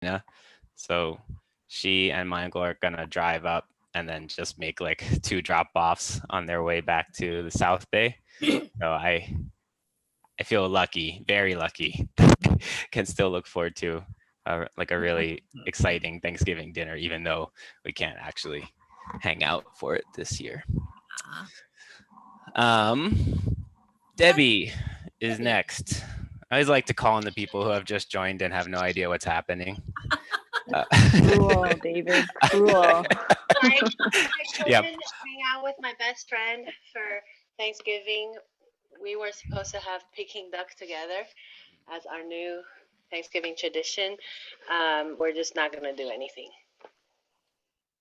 Carolina. So she and my uncle are gonna drive up and then just make like 2 drop-offs on their way back to the South Bay. So I feel lucky, very lucky. Can still look forward to like a really exciting Thanksgiving dinner, even though we can't actually hang out for it this year. Debbie is next. I always like to call on the people who have just joined and have no idea what's happening. Cruel, David. Cruel. I couldn't Yep. hang out with my best friend for Thanksgiving. We were supposed to have Peking duck together as our new Thanksgiving tradition. We're just not gonna do anything.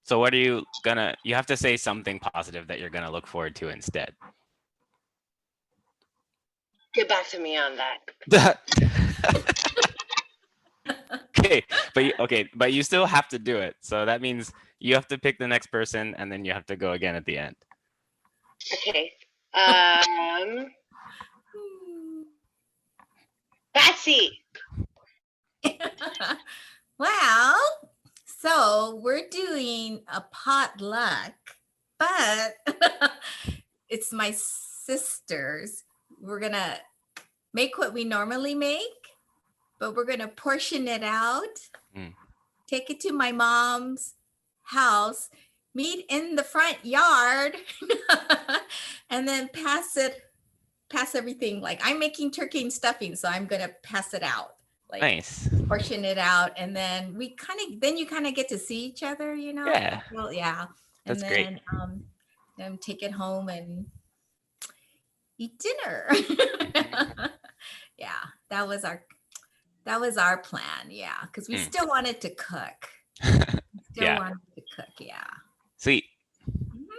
So what are you gonna? You have to say something positive that you're gonna look forward to instead. Get back to me on that. Okay, but you still have to do it. So that means you have to pick the next person, and then you have to go again at the end. Okay. Patsy. Well, so we're doing a potluck, but it's my sisters. We're gonna make what we normally make, but we're gonna portion it out, take it to my mom's house, meet in the front yard, and then pass everything. Like, I'm making turkey and stuffing, so I'm gonna pass it out. Like, Nice. portion it out, and then you kind of get to see each other, you know. Yeah. Well, yeah. That's and great. Then take it home and eat dinner. Yeah, that was our plan. Yeah, because we still wanted to cook. Yeah. Yeah. Sweet.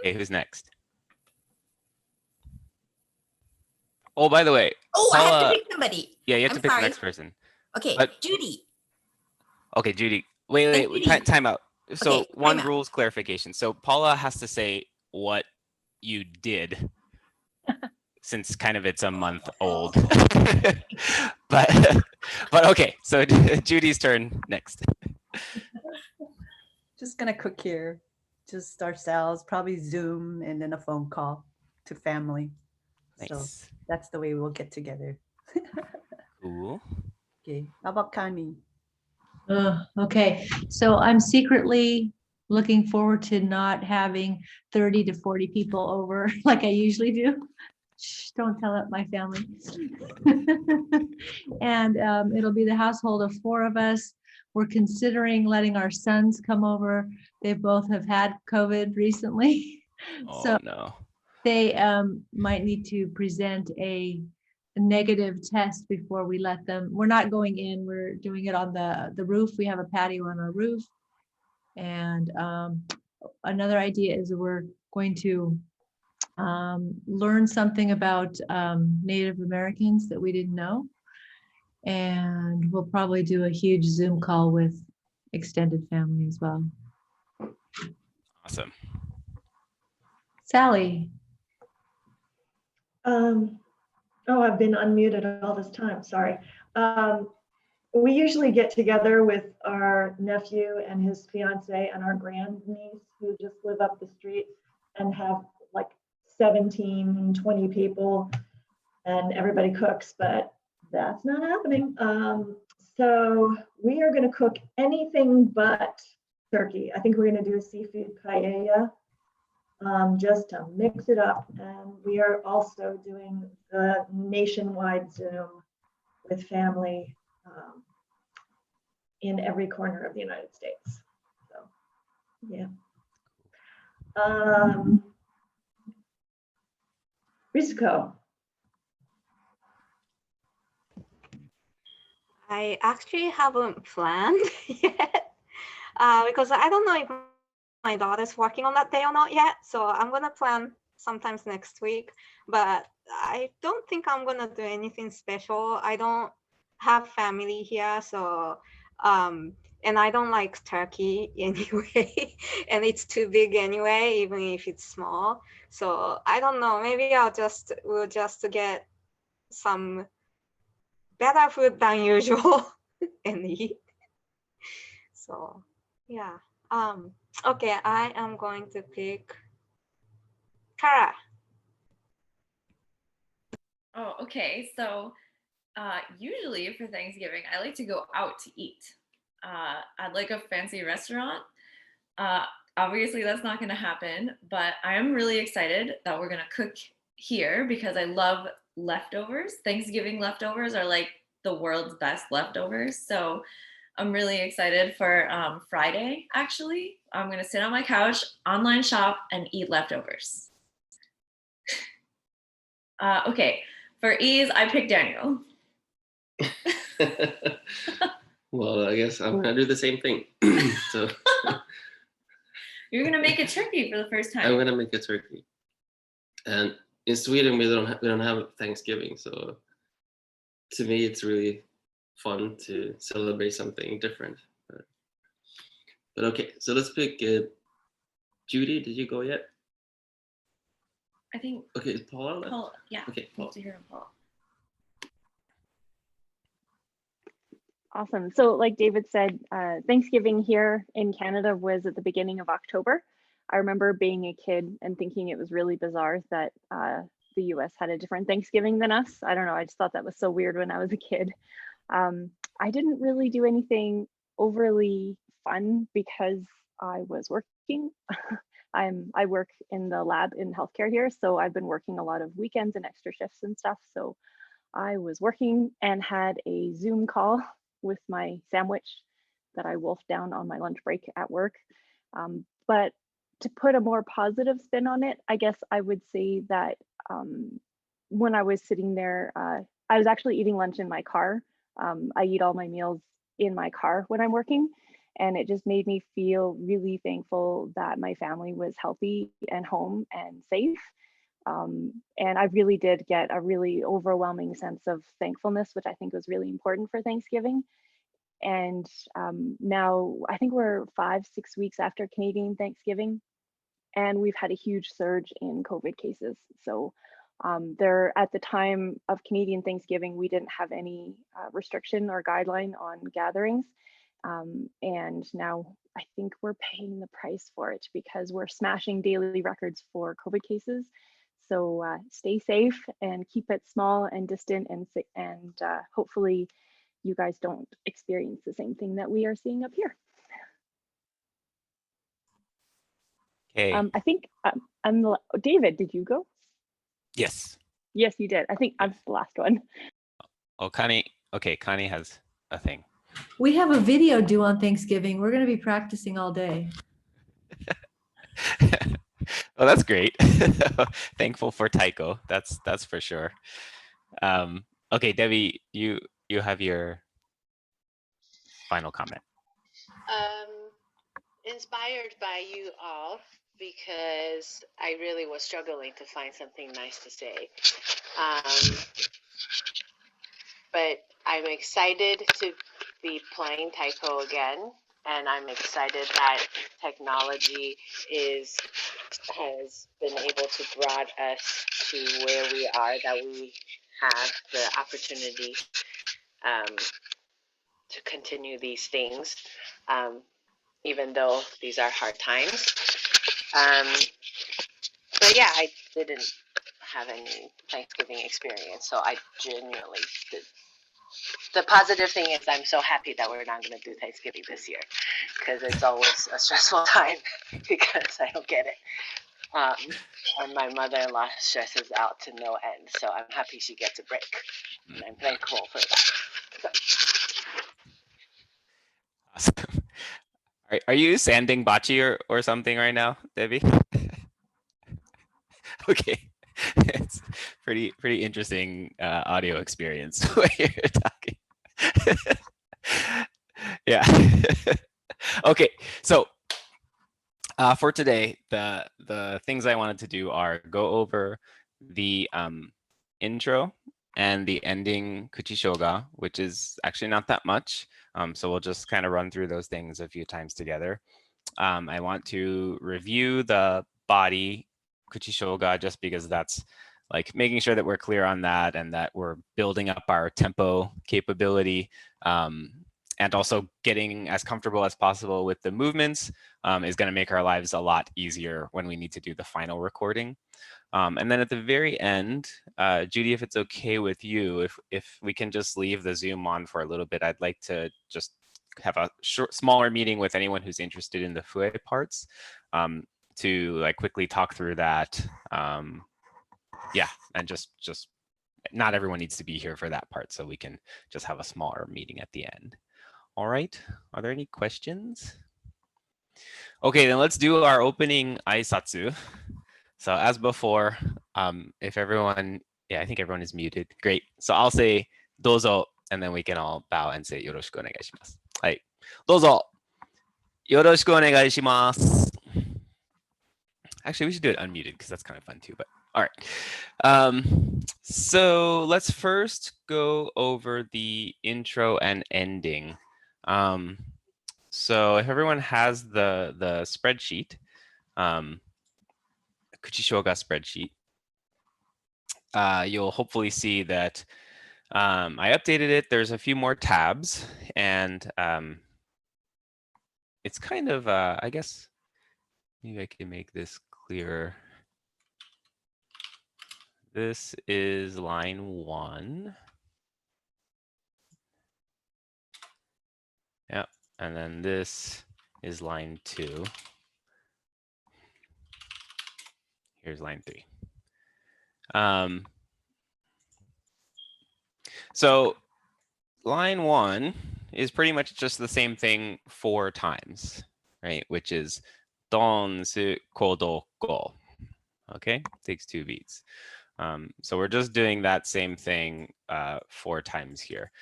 Okay, who's next? Oh, by the way. Oh, I have to pick somebody. Yeah, you have to pick sorry. the next person. Okay, Judy. Okay, Judy. Wait. Time out. So Okay, one rules clarification. So Paula has to say what you did, since kind of it's a month old. but okay. So Judy's turn next. Just gonna cook here, just ourselves, probably Zoom and then a phone call to family. Nice. So that's the way we'll get together. Cool. Okay, how about Connie? Okay, so I'm secretly looking forward to not having 30 to 40 people over like I usually do. Shh, don't tell it, my family. And it'll be the household of 4 of us. We're considering letting our sons come over. They both have had COVID recently. Oh, so no. They might need to present a negative test before we let them. We're not going in, we're doing it on the roof. We have a patio on our roof. And another idea is we're going to learn something about Native Americans that we didn't know. And we'll probably do a huge Zoom call with extended family as well. Awesome. Sally. Oh, I've been unmuted all this time, sorry. We usually get together with our nephew and his fiance and our grandniece who just live up the street and have like 17, 20 people and everybody cooks, but that's not happening. So we are gonna cook anything but turkey. I think we're gonna do a seafood paella. Just to mix it up. And we are also doing the nationwide Zoom with family in every corner of the United States. So, yeah. Risco. I actually haven't planned yet because I don't know if my daughter's working on that day or not yet. So I'm going to plan sometimes next week, but I don't think I'm going to do anything special. I don't have family here. So, and I don't like turkey anyway, and it's too big anyway, even if it's small. So I don't know, maybe we'll just get some better food than usual and eat. So yeah. Okay, I am going to pick Kara. Oh, okay. So usually for Thanksgiving, I like to go out to eat at like a fancy restaurant. Uh, Obviously, that's not going to happen, but I am really excited that we're going to cook here because I love leftovers. Thanksgiving leftovers are like the world's best leftovers. So I'm really excited for Friday, actually. I'm going to sit on my couch, online shop, and eat leftovers. Okay, for ease, I picked Daniel. Well, I guess I'm gonna do the same thing. So You're gonna make a turkey for the first time. I'm gonna make a turkey. And in Sweden, we don't have Thanksgiving, so to me, it's really fun to celebrate something different. But okay, so let's pick Judy. Did you go yet? I think. Okay, is Paula left? Paul, yeah. Okay, Paul. Need to hear from Paul. Awesome. So like David said, Thanksgiving here in Canada was at the beginning of October. I remember being a kid and thinking it was really bizarre that the US had a different Thanksgiving than us. I don't know, I just thought that was so weird when I was a kid. I didn't really do anything overly fun because I was working. I work in the lab in healthcare here, so I've been working a lot of weekends and extra shifts and stuff. So I was working and had a Zoom call with my sandwich that I wolfed down on my lunch break at work. But to put a more positive spin on it, I guess I would say that when I was sitting there, I was actually eating lunch in my car. I eat all my meals in my car when I'm working. And it just made me feel really thankful that my family was healthy and home and safe. And I really did get a really overwhelming sense of thankfulness, which I think was really important for Thanksgiving. And now I think we're 5-6 weeks after Canadian Thanksgiving, and we've had a huge surge in COVID cases. So there, at the time of Canadian Thanksgiving, we didn't have any restriction or guideline on gatherings. And now I think we're paying the price for it because we're smashing daily records for COVID cases. So stay safe and keep it small and distant, and hopefully you guys don't experience the same thing that we are seeing up here. Okay. I think David, did you go? Yes. Yes, you did. I think I'm the last one. Oh, Connie. Okay, Connie has a thing. We have a video due on Thanksgiving. We're going to be practicing all day. Oh, that's great. Thankful for Tycho. That's for sure. Okay, Debbie, you have your final comment. Inspired by you all, because I really was struggling to find something nice to say. But I'm excited to be playing Taiko again, and I'm excited that technology has been able to brought us to where we are, that we have the opportunity to continue these things, even though these are hard times. But yeah, I didn't have any Thanksgiving experience, so I genuinely did. The positive thing is I'm so happy that we're not going to do Thanksgiving this year, because it's always a stressful time because I don't get it. And my mother-in-law stresses out to no end, so I'm happy she gets a break, and I'm thankful for that. So. Awesome. Are you sanding bocce or something right now, Debbie? Okay. It's pretty interesting audio experience when you're talking. Yeah. Okay, so for today, the things I wanted to do are go over the intro and the ending kuchishoga, which is actually not that much. So we'll just kind of run through those things a few times together. I want to review the body kuchishoga just because that's like making sure that we're clear on that and that we're building up our tempo capability. and also getting as comfortable as possible with the movements is going to make our lives a lot easier when we need to do the final recording. And then at the very end, Judy, if it's okay with you, if we can just leave the Zoom on for a little bit, I'd like to just have a smaller meeting with anyone who's interested in the Fue parts to like quickly talk through that. Yeah, and just not everyone needs to be here for that part, so we can just have a smaller meeting at the end. All right, are there any questions? Okay, then let's do our opening aisatsu. So as before, if everyone, yeah, I think everyone is muted. Great. So I'll say dozo, and then we can all bow and say yoroshiku onegaishimasu. Hai. Dozo. Yoroshiku onegaishimasu. Actually, we should do it unmuted because that's kind of fun too, but all right. So let's first go over the intro and ending. So if everyone has the spreadsheet, Kuchishoga spreadsheet, you'll hopefully see that I updated it. There's a few more tabs, and it's kind of, I guess, maybe I can make this clearer. This is line 1. Yep, and then this is line 2. Here's line 3. So line 1 is pretty much just the same thing 4 times, right? Which is don, su, kodo, go. Okay, takes 2 beats. So we're just doing that same thing 4 times here.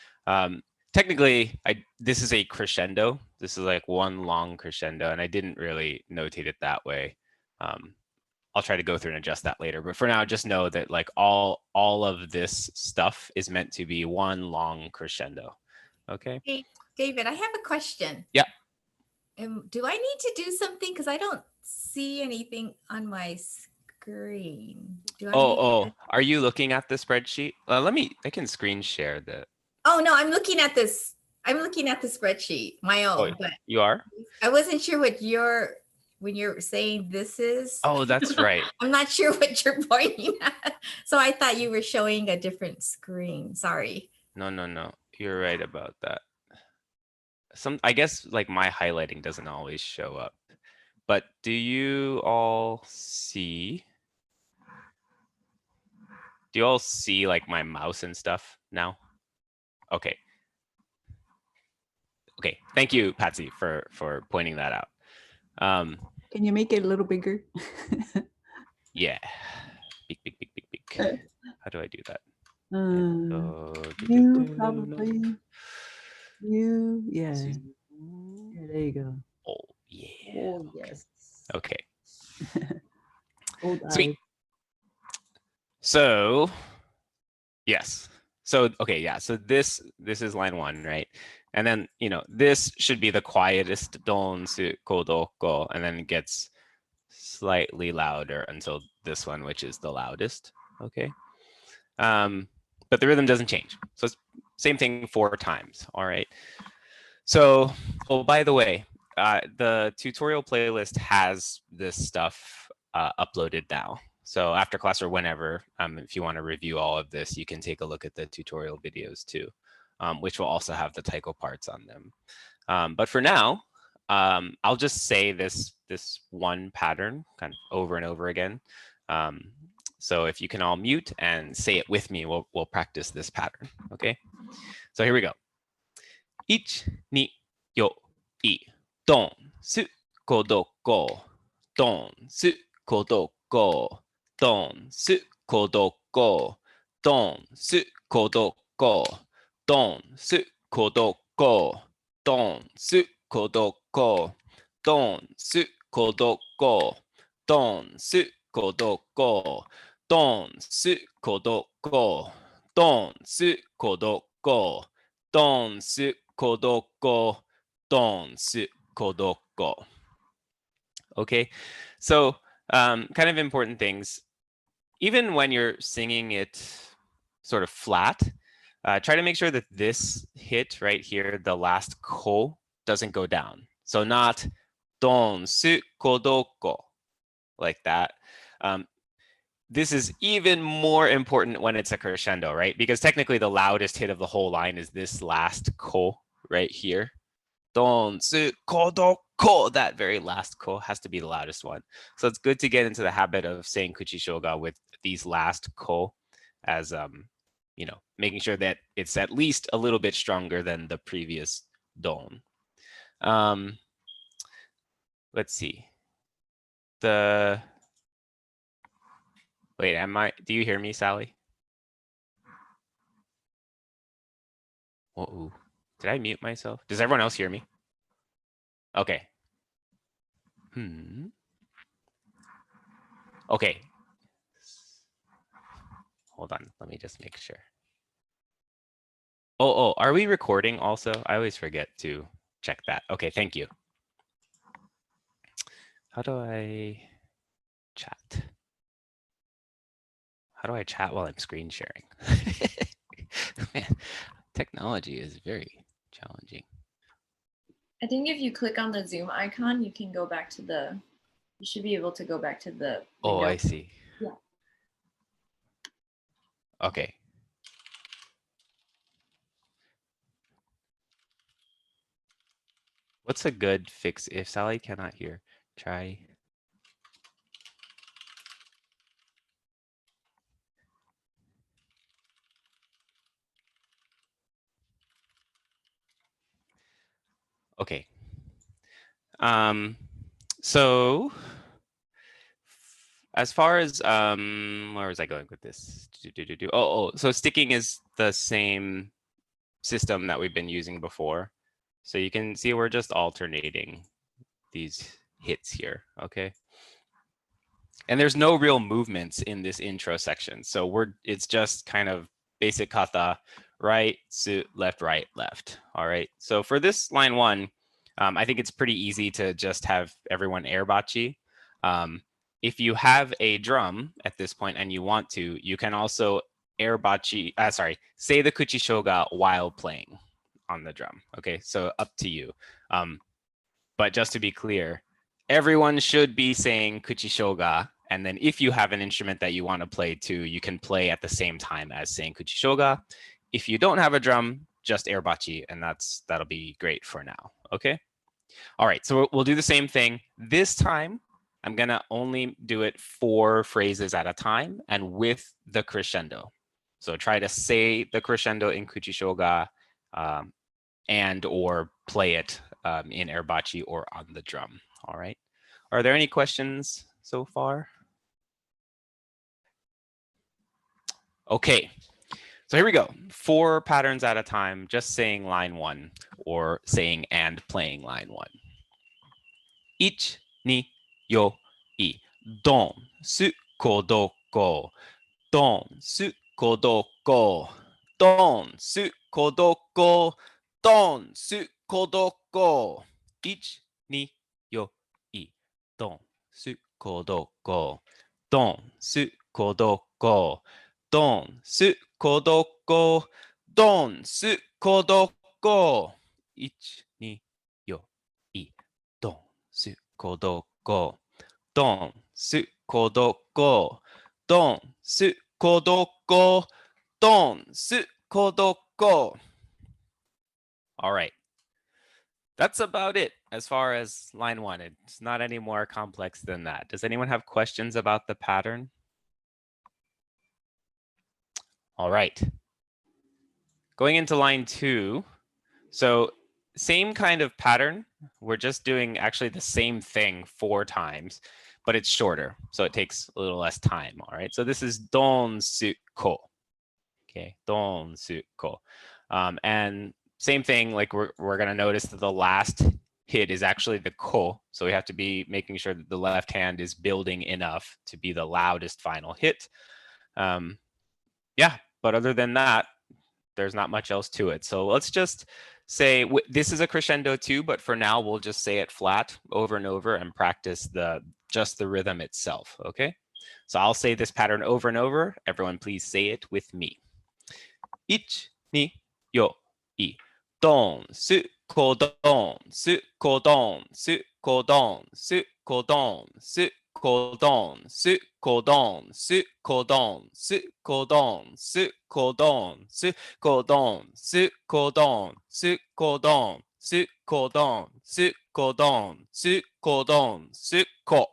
Technically, this is a crescendo. This is like one long crescendo, and I didn't really notate it that way. I'll try to go through and adjust that later. But for now, just know that like all of this stuff is meant to be one long crescendo. Okay. Hey, David, I have a question. Yeah. Do I need to do something? Because I don't see anything on my screen. Do I need to... Are you looking at the spreadsheet? I can screen share the. Oh, no, I'm looking at this. I'm looking at the spreadsheet, my own. But you are? I wasn't sure what when you're saying this is. Oh, that's right. I'm not sure what you're pointing at. So I thought you were showing a different screen. Sorry. No. You're right about that. I guess like my highlighting doesn't always show up. But do you all see? Do you all see like my mouse and stuff now? Okay. Okay. Thank you, Patsy, for pointing that out. Can you make it a little bigger? Yeah. Big. How do I do that? You probably. You, yeah. Yeah, there you go. Oh, yeah. Oh, yes. Okay. Old Sweet. eyes. So, yes. So, okay, yeah. So this is line 1, right? And then, this should be the quietest don, su, kodo, go, and then it gets slightly louder until this one, which is the loudest. Okay. But the rhythm doesn't change. So it's same thing 4 times. All right. So, by the way, the tutorial playlist has this stuff uploaded now. So after class or whenever, if you want to review all of this, you can take a look at the tutorial videos too, which will also have the taiko parts on them. But for now, I'll just say this one pattern kind of over and over again. So if you can all mute and say it with me, we'll practice this pattern. Okay. So here we go. 1、2、4、ドン、ス、コドコ、ドン、ス、コドコ、ドン、ス、コドコ、ドン、ス、コドコ、ドン、ス、コドコ、ドン、ス、コドコ、ドン、ス、コドコ、ドン、ス、コドコ、ドン、ス、コドコ、ドン、ス、コドコ、ドン、ス、kodoko, donsu, kodoko. Okay, so kind of important things. Even when you're singing it sort of flat, try to make sure that this hit right here, the last ko, doesn't go down. So not don, su, ko, do, ko, like that. This is even more important when it's a crescendo, right? Because technically the loudest hit of the whole line is this last ko right here. Don, su, ko, do, ko. That very last ko has to be the loudest one. So it's good to get into the habit of saying kuchishoga with these last ko as, you know, making sure that it's at least a little bit stronger than the previous don. Let's see. Wait, do you hear me, Sally? Uh-oh. Did I mute myself? Does everyone else hear me? Okay. Okay. Hold on, let me just make sure. Oh, are we recording also? I always forget to check that. Okay, thank you. How do I chat? How do I chat while I'm screen sharing? Man, technology is very challenging. I think if you click on the Zoom icon, you can go back to you should be able to go back to the window. Oh, I see. Yeah. Okay. What's a good fix if Sally cannot hear? Try. Okay. So as far as where was I going with this? So sticking is the same system that we've been using before. So you can see we're just alternating these hits here, okay? And there's no real movements in this intro section. So it's just kind of basic kata, right, su, left, right, left. All right. So for this line 1, I think it's pretty easy to just have everyone airbachi. If you have a drum at this point and you want to, you can also say the kuchishoga while playing on the drum. Okay, so up to you. But just to be clear, everyone should be saying kuchishoga. And then if you have an instrument that you want to play too, you can play at the same time as saying kuchishoga. If you don't have a drum, just airbachi, and that'll be great for now. Okay. All right, so we'll do the same thing. This time, I'm gonna only do it 4 phrases at a time and with the crescendo. So try to say the crescendo in kuchishoga and or play it in airbachi or on the drum. All right. Are there any questions so far? Okay. So here we go. 4 patterns at a time, just saying line 1 or saying and playing line 1. Ich, ni, yo, I. Don, su, ko, do, ko. Don, su, ko, do, ko. Don, su, ko, do, ko. Don, su, ko, do, ko. Ich, ni, yo, I. Don, su, ko, do, ko. Don, su, ko, do, ko. Don, su, ko, do, ko. Don, su, ko, do, ko. Ich, ni, yo, I. Don, su, ko, do, ko. Don, su, ko, do, ko. Don, su, ko, do, ko. Don, su, ko, do, ko. All right. That's about it as far as line 1. It's not any more complex than that. Does anyone have questions about the pattern? All right. Going into line 2. So same kind of pattern. We're just doing actually the same thing 4 times, but it's shorter. So it takes a little less time. All right. So this is don, su, ko. Okay. Don, su, ko. And same thing, like we're going to notice that the last hit is actually the ko. So we have to be making sure that the left hand is building enough to be the loudest final hit. Yeah, but other than that, there's not much else to it. So let's just say this is a crescendo too, but for now we'll just say it flat over and over and practice just the rhythm itself, okay? So I'll say this pattern over and over. Everyone please say it with me. Ich, によいドンスコドンスコドンスコドンスコドンスコドンスコドンスコドンスコドンスコドンスコドンスコドンスコドンスコドンスコドンスコドンスコ.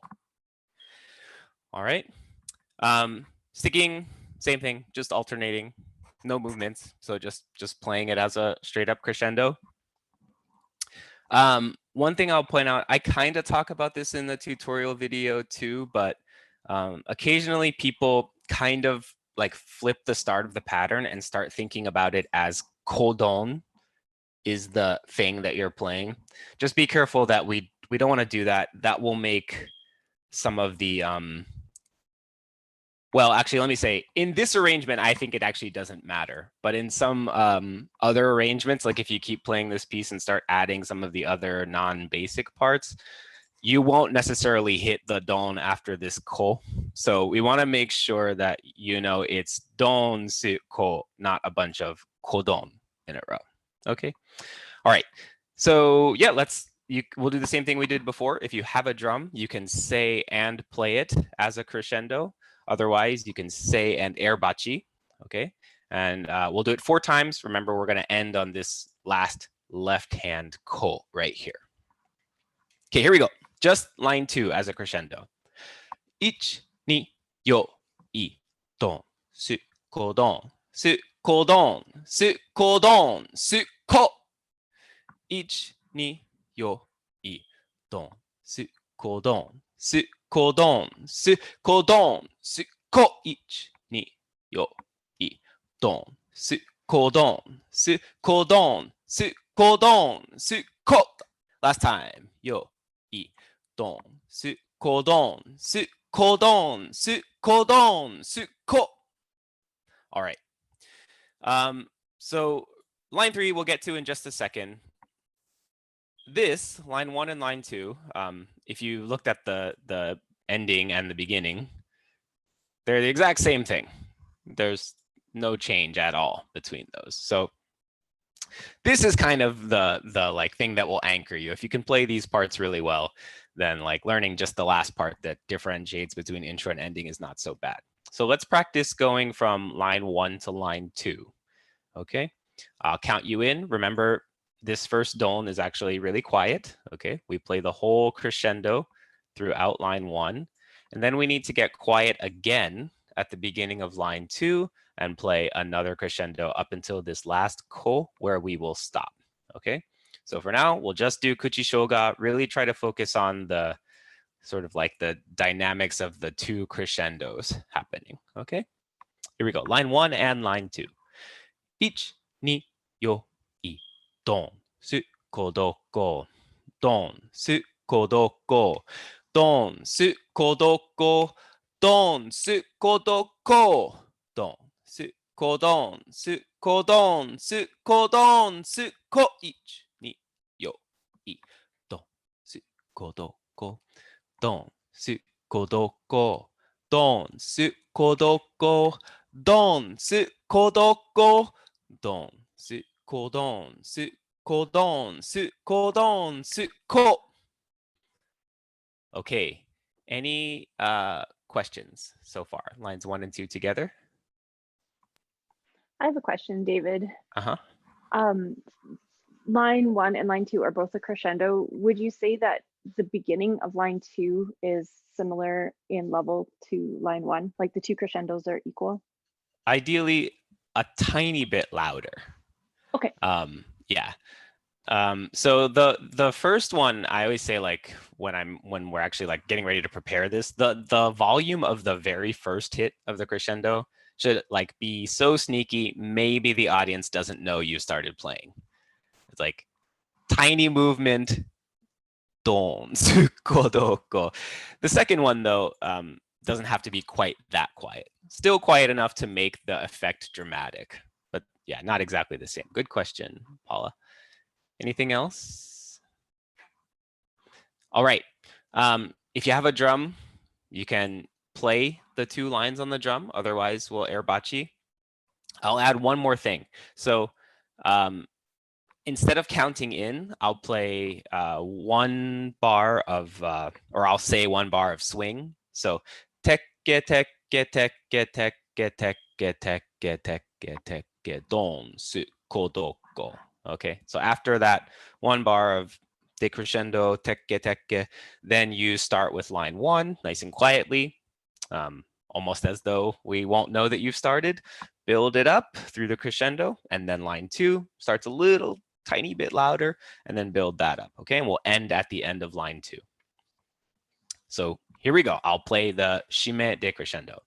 All right. Sticking, same thing, just alternating, no movements. So just playing it as a straight up crescendo. One thing I'll point out, I kind of talk about this in the tutorial video too, but occasionally people kind of like flip the start of the pattern and start thinking about it as codon is the thing that you're playing. Just be careful that we don't want to do that. That will make some of the well, actually, let me say, in this arrangement, I think it actually doesn't matter. But in some other arrangements, like if you keep playing this piece and start adding some of the other non-basic parts, you won't necessarily hit the don after this ko. So we want to make sure that you know it's don, si, ko, not a bunch of kodon in a row. Okay. All right. So yeah, we'll do the same thing we did before. If you have a drum, you can say and play it as a crescendo. Otherwise, you can say and airbachi, okay? And we'll do it 4 times. Remember, we're going to end on this last left-hand ko right here. Okay, here we go. Just line 2 as a crescendo. 1, 2, よいどんすこどんすこどんすこどんすこ 1, 2, よいどんすこどんすこどんすこどんすこ1、2、よいどんすこどんすこどんすこどんすこ Last time. よいどんすこどんすこどんすこどんすこ All right. So line 3 we'll get to in just a second. This line 1 and line 2, if you looked at the ending and the beginning, they're the exact same thing. There's no change at all between those. So this is kind of the like thing that will anchor you. If you can play these parts really well, then like learning just the last part that differentiates between intro and ending is not so bad. So let's practice going from line 1 to line 2. Okay, I'll count you in. Remember, this first don is actually really quiet. Okay, we play the whole crescendo throughout line 1. And then we need to get quiet again at the beginning of line 2 and play another crescendo up until this last ko where we will stop. Okay, so for now, we'll just do kuchishoga, really try to focus on the sort of like the dynamics of the 2 crescendos happening. Okay, here we go. Line 1 and line 2. 1, 2, よいどんすこどこどんすこどこどんすこどこどんすこどこどんすこどんすこどんすこどんすこ1、2、よいどんすこどこどんすこどこどんすこどこどんすこどこどんすこどんすこどんすこどんすこ Okay, any questions so far? Lines 1 and 2 together? I have a question, David. Uh-huh. Line 1 and line 2 are both a crescendo. Would you say that the beginning of line 2 is similar in level to line 1? Like the 2 crescendos are equal? Ideally, a tiny bit louder. Okay. Yeah. So the first one, I always say, like when we're actually like getting ready to prepare this, the volume of the very first hit of the crescendo should like be so sneaky, maybe the audience doesn't know you started playing. It's like tiny movement, don, suko, doko. The second one though, doesn't have to be quite that quiet. Still quiet enough to make the effect dramatic, but yeah, not exactly the same. Good question, Paula. Anything else? All right. If you have a drum, you can play the 2 lines on the drum. Otherwise, we'll airbachi. I'll add one more thing. So instead of counting in, I'll play 1 bar of, or I'll say 1 bar of swing. So tek get tek get tek get tek get tek get tek get tek get tek get don su kodoko. Okay, so after that 1 bar of decrescendo tekke, then you start with line 1 nice and quietly, almost as though we won't know that you've started. Build it up through the crescendo, and then line 2 starts a little tiny bit louder, and then build that up. Okay, and we'll end at the end of line 2. So here we go. I'll play the shime decrescendo.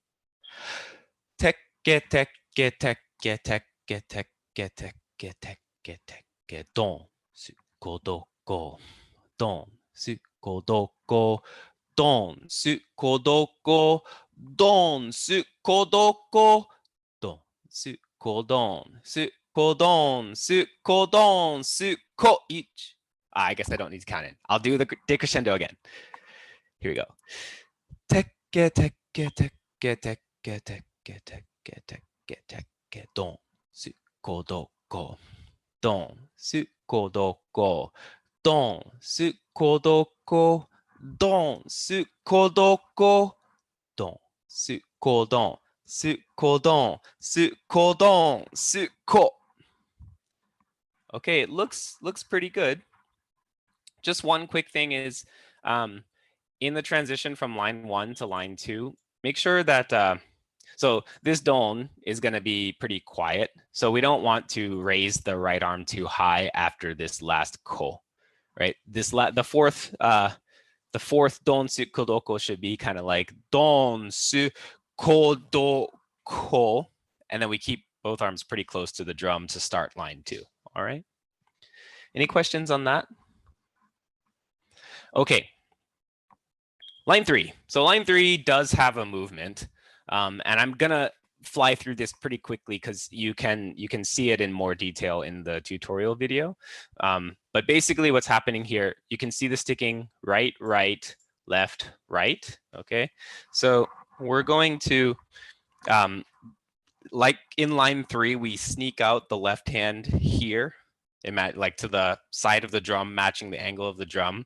Tekke tekke tekke tekke tekke tekke tekke tekke don su kodoko don su kodoko don su kodoko don su kodoko don su kodon su kodon su kodon su ko each. I guess I don't need to count in. I'll do the decrescendo again. Here we go. Tekke tekke tekke tekke tekke tekke tekke tekke don su kodoko don su kodoko don su kodoko don su kodoko don su kodon su kodon su kodon su ko. Okay, it looks pretty good. Just one quick thing is, in the transition from line 1 to line 2, make sure that so this don is going to be pretty quiet. So we don't want to raise the right arm too high after this last ko, right? The fourth don su kodoko should be kind of like don su kodoko, and then we keep both arms pretty close to the drum to start line 2. All right. Any questions on that? Okay. Line 3. So line 3 does have a movement, and I'm gonna fly through this pretty quickly because you can see it in more detail in the tutorial video. But basically, what's happening here, you can see the sticking right, right, left, right. Okay, so we're going to, like in line 3, we sneak out the left hand here, like to the side of the drum, matching the angle of the drum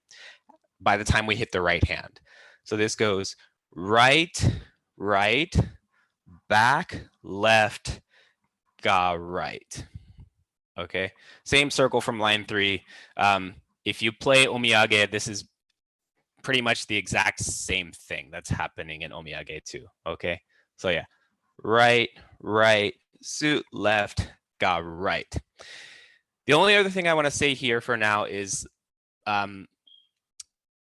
by the time we hit the right hand. So this goes right, right, back, left, ga, right. Okay, same circle from line 3. If you play omiyage, this is pretty much the exact same thing that's happening in omiyage too. Okay, so yeah, right, right, su, left, ga, right. The only other thing I want to say here for now is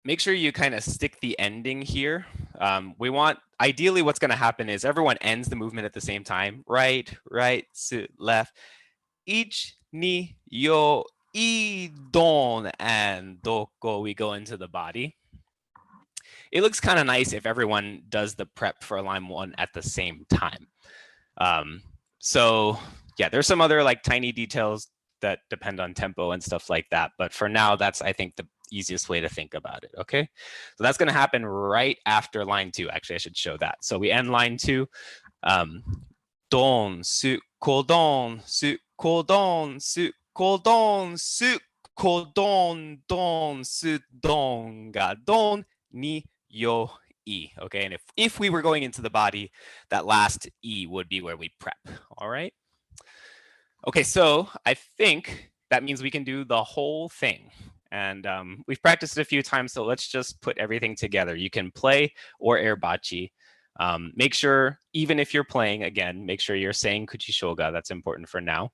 make sure you kind of stick the ending here. We want, ideally what's going to happen is everyone ends the movement at the same time. Right, right, su, left. Ich, ni, yo, I, don, and doko, we go into the body. It looks kind of nice if everyone does the prep for line 1 at the same time. So yeah, there's some other like tiny details that depend on tempo and stuff like that. But for now, that's, I think, the easiest way to think about it. Okay, so that's going to happen right after line 2. Actually, I should show that. So we end line 2. Don, su, kodon, su, kodon, su, kodon, su, kodon, don, su, don, ga, don, ni, yo, I. Okay, and if we were going into the body, that last I would be where we prep. All right. Okay, so I think that means we can do the whole thing. And we've practiced it a few times, so let's just put everything together. You can play or air bachi. Make sure, even if you're playing, again, make sure you're saying kuchishoga. That's important for now.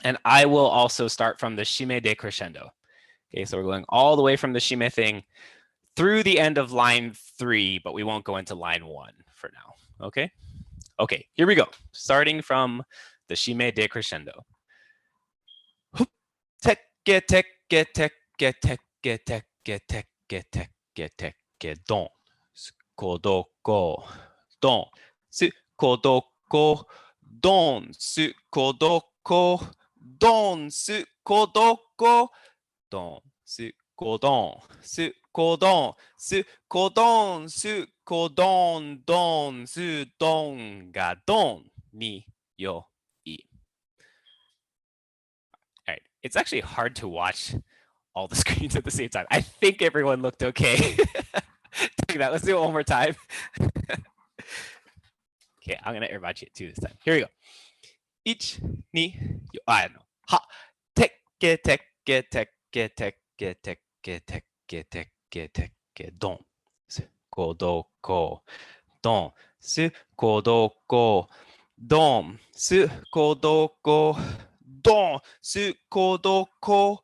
And I will also start from the shime decrescendo. Okay, so we're going all the way from the shime thing through the end of line 3, but we won't go into line 1 for now. Okay? Okay, here we go. Starting from the shime decrescendo. Tekke, tekke, tekke, tekke, tekke, tekke, tekke, tekke, don, su, kodoko, don, su, kodoko, don, su, kodoko, don, su, kodoko, don, su, kodon, su, kodon, su, kodon, su, kodon, don, su, don, ga, don, ni, yo, I. All right. It's actually hard to watch all the screens at the same time. I think everyone looked okay. Doing that. Let's do it one more time. Okay, I'm gonna everybody it too this time. Here we go. Ich, ni, yo. I don't know. Ha. Tekke, tekke, tekke, tekke, tekke, tekke, tekke, tekke, don. Su, ko, do, ko. Don. Su, ko, do, ko. Don. Su, ko, do, ko. Don. Su, ko, do, ko.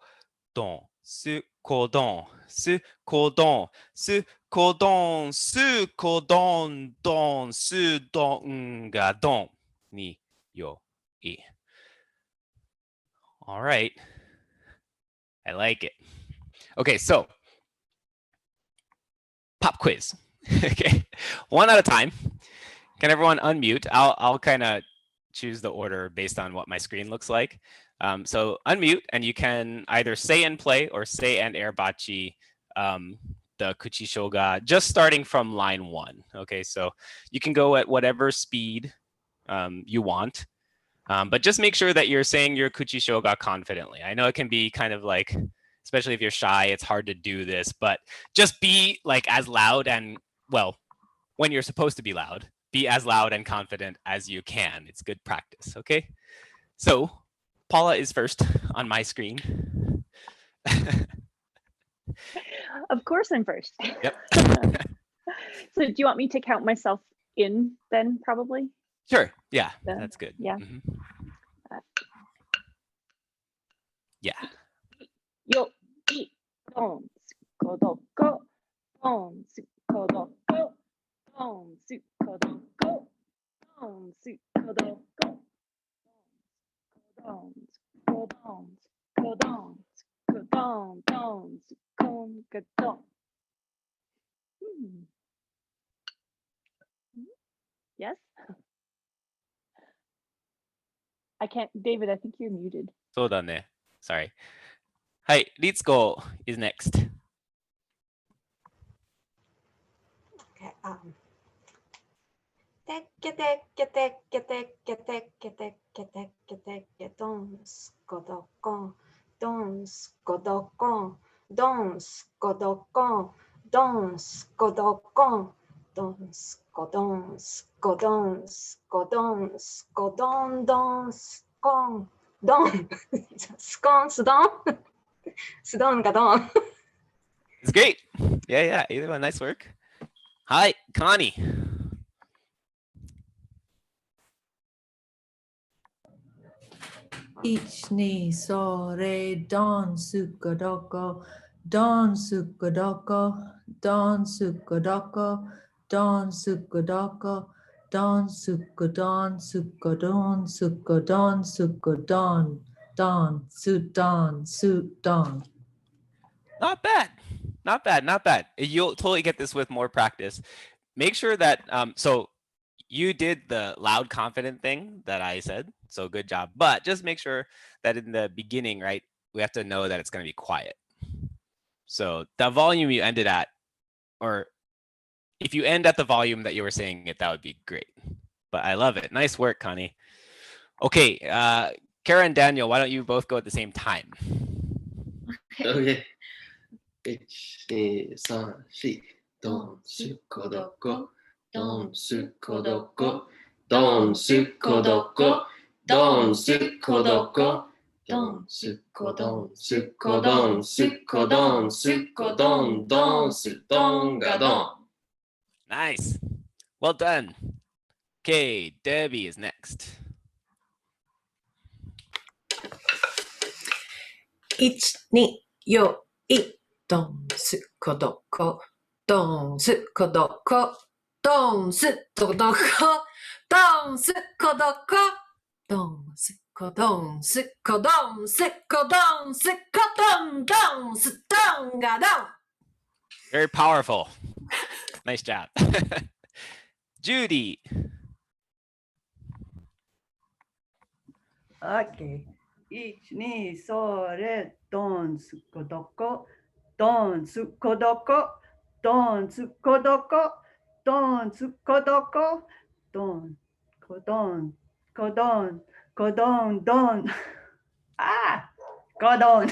Don. Su, ko, don. Su, ko, don. Su, ko, don. Su, ko, don. Don. Su, don ga don. Ni, yo, I. All right. I like it. Okay, so pop quiz. Okay, one at a time. Can everyone unmute? I'll kind of choose the order based on what my screen looks like. So unmute, and you can either say and play or say and airbachi the kuchi shoga, just starting from line 1. Okay, so you can go at whatever speed you want. But just make sure that you're saying your kuchi shoga confidently. I know it can be kind of like, especially if you're shy, it's hard to do this, but just be like as loud and, well, when you're supposed to be loud, be as loud and confident as you can. It's good practice, okay? So Paula is first on my screen. Of course I'm first. Yep. So do you want me to count myself in then, probably? Sure, yeah, Yeah. that's good. Yeah. Mhm. Yeah. Yo, I, don, kodoko, don, kodoko, don, kodoko, don, kodoko, don, kodon, kodon, kodon, don, kon, kodon. Yes? I can't, David, I think you're muted. そうだね. Sorry. はい、Ritsuko is next. Okay. Tekke tekke tekke tekke tekke tekke tekke tekke don skodoko don skodoko don skodoko don skodoko don skodon skodon skodon skodon don skon don skon sudon sudon ga don. It's great. Yeah, either one. Nice work. Hi, Connie. Ich ni so re don sukodoko don sukodoko don sukodoko don sukodoko don sukodon sukodon sukodon sukodon don sudon sudon. Not bad. Not bad. Not bad. You'll totally get this with more practice. Make sure that so you did the loud confident thing that I said. So good job. But just make sure that in the beginning, right, we have to know that it's going to be quiet. So the volume you ended at, or if you end at the volume that you were saying it, that would be great. But I love it. Nice work, Connie. Okay, Kara and Daniel, why don't you both go at the same time? Okay. 1、2、3、4。ドンスコドコ、ドンスコドコ、ドンスコドコ、ドンスコドコ、ドンスコドンスコドンスコドンスコドンドンスドンガドン。Nice. Well done. Okay, Debbie is next. 1、2、よい、ドンスコドコ、ドンスコドコ、ドンスコドコ、ドンスコドコ、ドンスコドンスコドンスコドンスコドンドンスドンガドン。Very powerful. Nice job. Judy. Okay. 1、2、それ、ドンスコドコ、ドンスコドコ、ドンスコドコ、ドンスコドコ、ドンコドン Kodon. Kodon. Don. Ah. Kodon.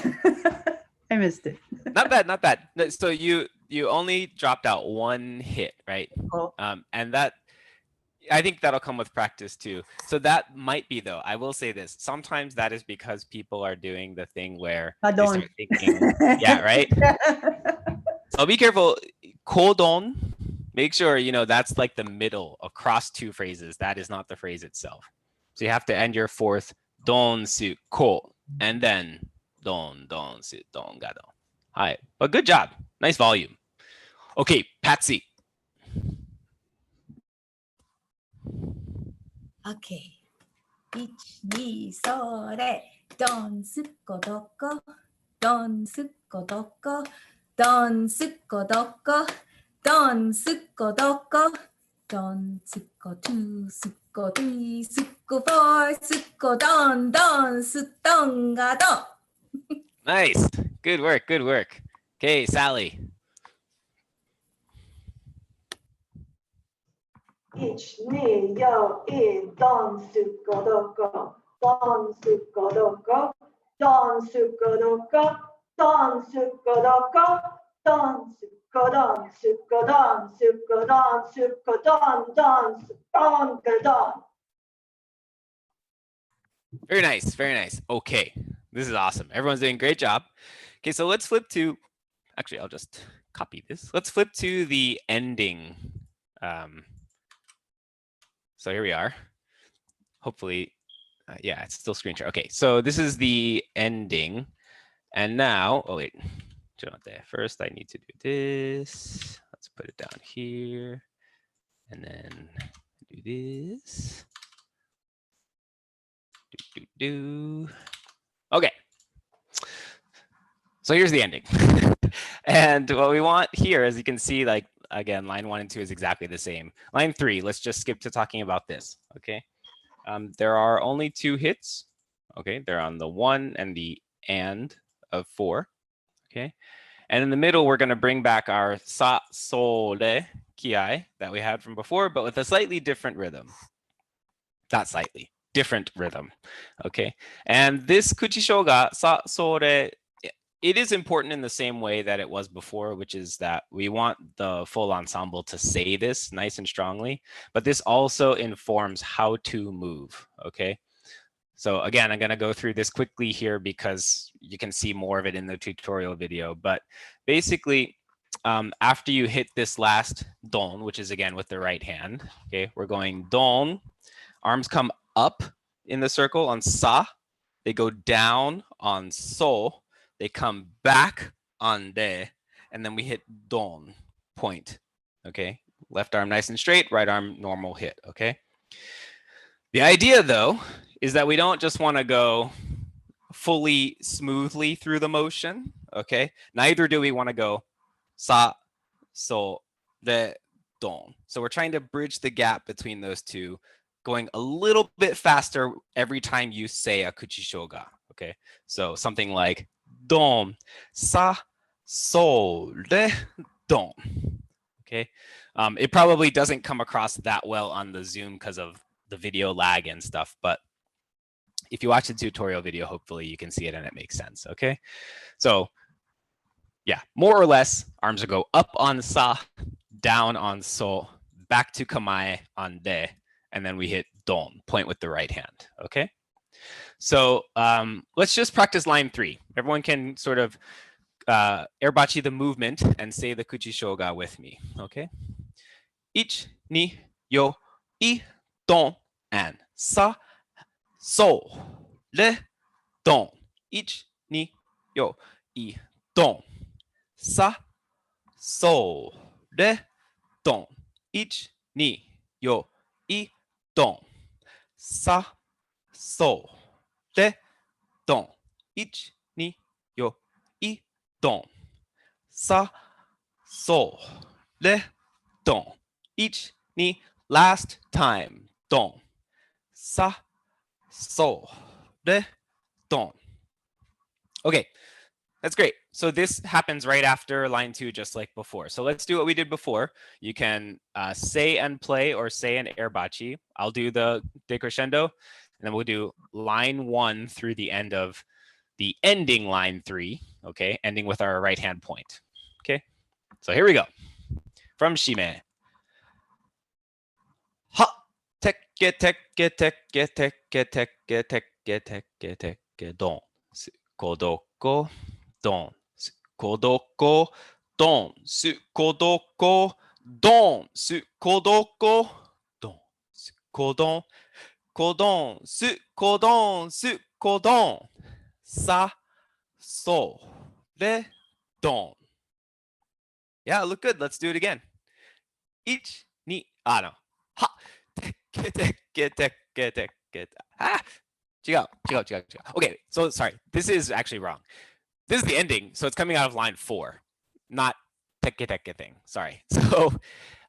I missed it. Not bad, not bad. So you only dropped out one hit, right? Oh. And that, I think that'll come with practice too. So that might be, though, I will say this, sometimes that is because people are doing the thing where they Kodon. start thinking, yeah, right? So be careful. Kodon, make sure, you know, that's like the middle across two phrases. That is not the phrase itself. So you have to end your fourth don su ko, and then don su don ga don. Hi, but good job. Nice volume. Okay, Patsy. Okay. 1、2、それ。どんすっこどこ。どんすっこどこ。どんすっこどこ。どんすっこどこ。どんすっこトゥすっこトゥすっこフォーすっこどんどんすどんがどん。Nice. Good work. Good work. Okay, Sally. 1、2、4、1、どんすっこどこ。どんすっこどこ。どんすっこどこ。どんすっこどこ。どんすっこどんすっこどんすっこどんすっこどんどんすどんがどん。Very nice. Very nice. Okay, this is awesome. Everyone's doing a great job. Okay, so let's flip to, actually, I'll just copy this. Let's flip to the ending. So here we are. Hopefully, yeah, it's still screen share. Okay, so this is the ending. And now, oh wait, first I need to do this. Let's put it down here. And then do this. Okay. So here's the ending. And what we want here, as you can see, like, again, line 1 and 2 is exactly the same. Line 3, let's just skip to talking about this, okay? There are only 2 hits, okay? They're on the 1 and the and of 4, okay? And in the middle, we're gonna bring back our sa, sol, re, ki that we had from before, but with a slightly different rhythm. Not slightly, different rhythm, okay? And this kuchishoga, sa, sol, re, it is important in the same way that it was before, which is that we want the full ensemble to say this nice and strongly, but this also informs how to move, okay? So again, I'm gonna go through this quickly here because you can see more of it in the tutorial video, but basically, after you hit this last don, which is again with the right hand, okay, we're going don, arms come up in the circle on sa, they go down on so, they come back on de, and then we hit don, point, okay? Left arm nice and straight, right arm normal hit, okay? The idea, though, is that we don't just want to go fully smoothly through the motion, okay? Neither do we want to go sa, so, de, don. So we're trying to bridge the gap between those two, going a little bit faster every time you say a kuchishoga, okay? So something like don, sa, so, de, don, okay? It probably doesn't come across that well on the Zoom because of the video lag and stuff, but if you watch the tutorial video, hopefully you can see it and it makes sense, okay? So yeah, more or less, arms will go up on sa, down on so, back to kamae on de, and then we hit don, point with the right hand, okay? So let's just practice line 3. Everyone can sort of airbachi the movement and say the kuchishoga with me, okay? 1, 2, yo, I, don, and sa, so, re, don. 1, 2, yo, I, don. Sa, so, re, don. 1, 2, yo, I, don. Sa, so, re, don. 1, 2, yo, I, don. Sa, so, re, don. 1, 2, last time, don. Sa, so, re, don. Okay, That's great. So this happens right after line 2, just like before. So let's do what we did before. You can say and play or say and airbachi. I'll do the decrescendo, and then we'll do line 1 through the end of the ending line 3, okay, ending with our right hand point. Okay, so here we go. From Shime. Ha, tek, get, tek, get, tek, get, tek, get, tek, get, tek, get, tek, get, tek, get, don, kodoko, don, kodoko, don, kodoko, don, kodoko, don, kodon, kodon, kodon, kodon, sa, so, re, don. Yeah, look good. Let's do it again. Ich, ni, no. Ha, get, get. Ah, chiga. Okay, so sorry. This is actually wrong. This is the ending, so it's coming out of line 4, not teke thing. Sorry. So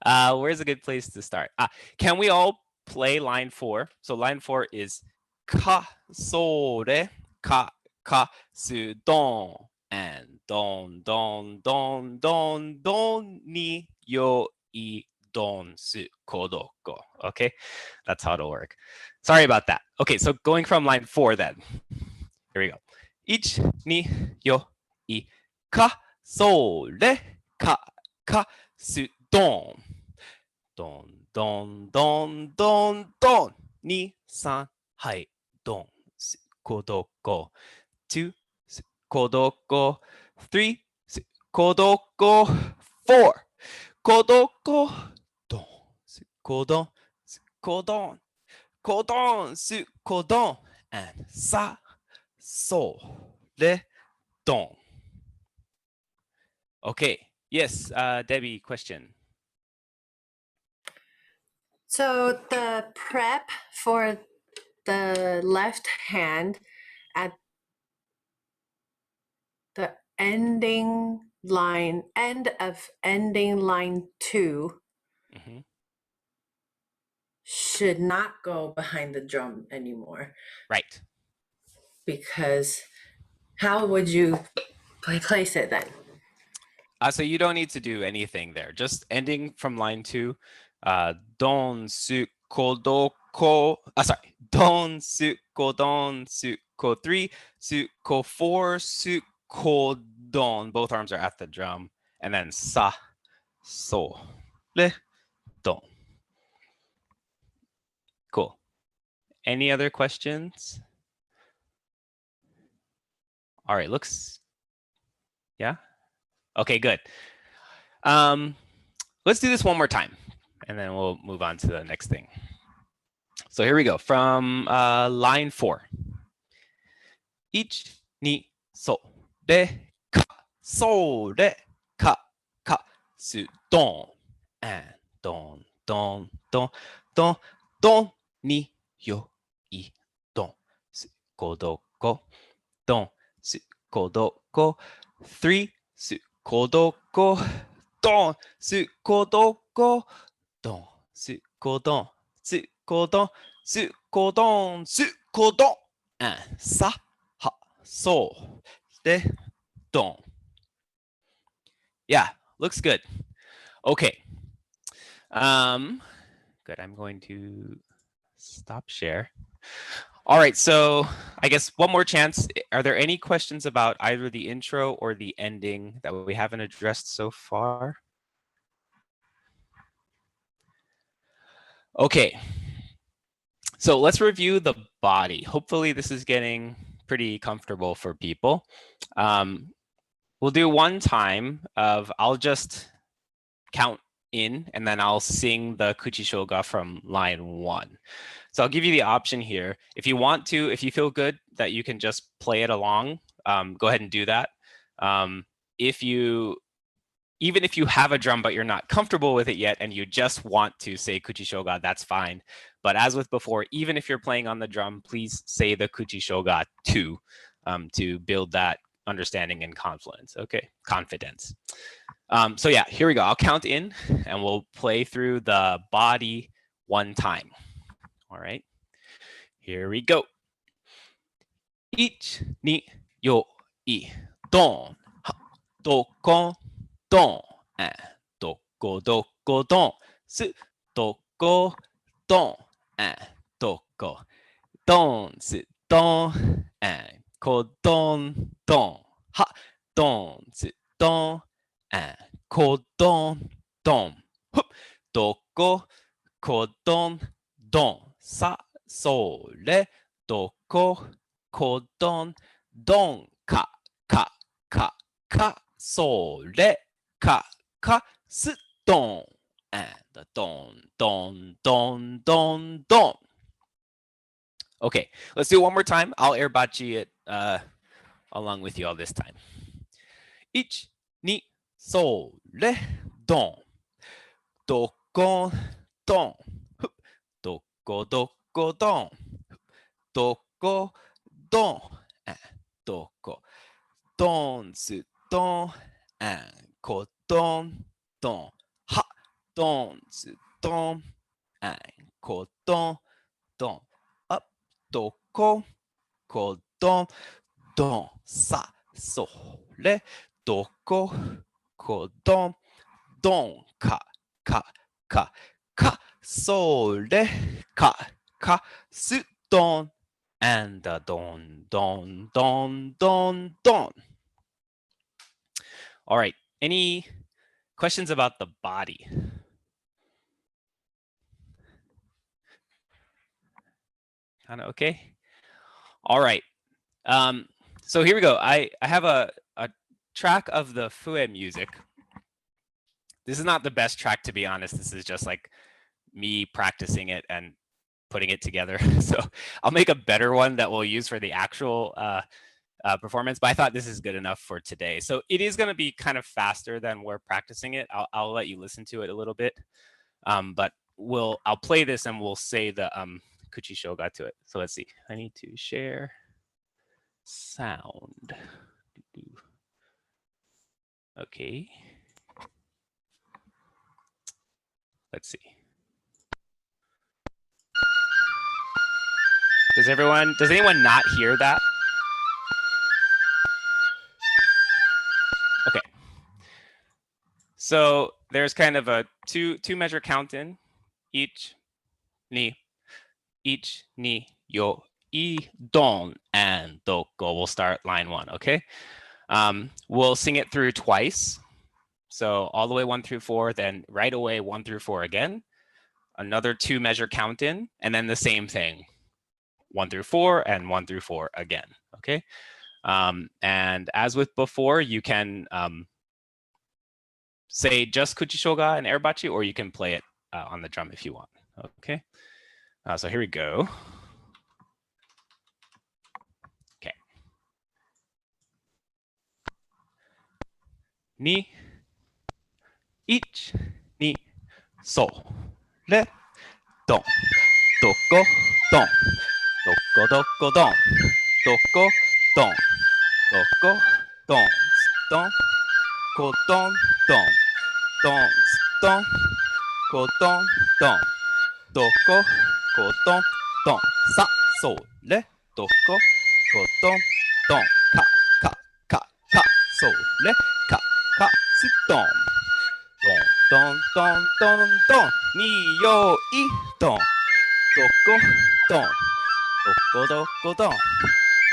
where's a good place to start? Can we all play line 4? So line 4 is ka, so, re, ka, su, don, and don, ni, yo, i, don, su, kodoko. Okay, that's how it'll work. Sorry about that. Okay, so going from line 4 then. Here we go. Ich, ni, yo, i, ka, so, re, ka, su, don. Don. Ni, san, hai, don, su, kodoko. 2, su, kodoko. 3, su, kodoko. 4, kodoko. Don, su, kodon, su, kodon. Kodon, su, kodon. And sa, so, re, don. Okay. Yes, Debbie, question. So the prep for the left hand at the end of ending line 2 should not go behind the drum anymore. Right. Because how would you place it then? So you don't need to do anything there. Just ending from line 2. Don, su, kodoko. Sorry. Don, su, kodon, su, ko 3, su, ko 4, su, kodon. Both arms are at the drum. And then sa, so, re, don. Cool. Any other questions? All right, looks, yeah? Okay, good. Let's do this one more time, and then we'll move on to the next thing. So here we go, from line 4. Ich, ni, so, re, ka, so, re, ka, su, don. And don, ni, yo, i, don, su, kodoko, don, su, kodoko, 3, su, kodoko, don, su, kodoko, don, su, kodon, su, kodon, su, kodon, su, kodon, and sa, ha, so, re, don. Yeah, looks good. Okay. Good. I'm going to stop share. All right, so I guess one more chance. Are there any questions about either the intro or the ending that we haven't addressed so far? Okay. So let's review the body. Hopefully this is getting pretty comfortable for people. We'll do one time of, I'll just count in and then I'll sing the Kuchishoga from line 1. So I'll give you the option here. If you want to, if you feel good that you can just play it along, go ahead and do that. Even if you have a drum but you're not comfortable with it yet and you just want to say Kuchishoga, that's fine. But as with before, even if you're playing on the drum, please say the Kuchishoga too, to build that understanding and confidence. Okay, confidence. So yeah, here we go. I'll count in and we'll play through the body one time. All right, here we go. Ich, ni, yo, i, ドン、どこ、ドン、どこどこドン、す、どこ、ドン、どこ、ドンス、ドン、こどん、ドン、は、ドンス、ドン、こどん、ドン、ふ、どこ、こどん、ドン、さ、それ、どこ、こどん、ドン、か、か、か、か、それ、か、か、す、ドン、ドン、ドン、ドン、ドン、ドン。Okay, let's do it one more time. I'll airbachi it along with you all this time. 1、2、それ、ドン。どこ、ドン。どこどこドン。どこ、ドン。どこ、ドンス、ドン。こどん、ドン。は、ドンス、ドン。こどん、ドン。up、どこ、こどん、ドン。さ、それ、どこ、こどん、ドン。か、か、か、か、それ、か、か、す、ドン。and the don, don, don, don, don. All right. Any questions about the body? Kind of okay. All right. So here we go. I have a track of the Fue music. This is not the best track, to be honest. This is just like me practicing it and putting it together. So I'll make a better one that we'll use for the actual performance, but I thought this is good enough for today. So it is going to be kind of faster than we're practicing it. I'll let you listen to it a little bit, but I'll play this and we'll say the Kuchi Shoga to it. So let's see. I need to share sound. Okay. Let's see. Does anyone not hear that? Okay. So there's kind of a two measure count in. Each, ni, yo, I, don, and doko. We'll start line 1, okay? We'll sing it through twice. So all the way 1 through 4, then right away 1 through 4 again. Another 2 measure count in, and then the same thing. 1 through 4 and 1 through 4 again, okay? And as with before, you can say just Kuchishoga and Airbachi, or you can play it on the drum if you want, okay? So here we go. Okay. Ni, ich, ni, so, re, don, doko, don, doko, doko, don, doko, don, doko, don, don, ko, don, don, don, don, ko, don, don, doko, ko, don, don, sa, so, re, doko, ko, don, don, ka, ka, ka, ka, so, re, ka, ka, su, don. Don, don, don, don, don, ni, yo, I, don, doko, don, doko, doko, don,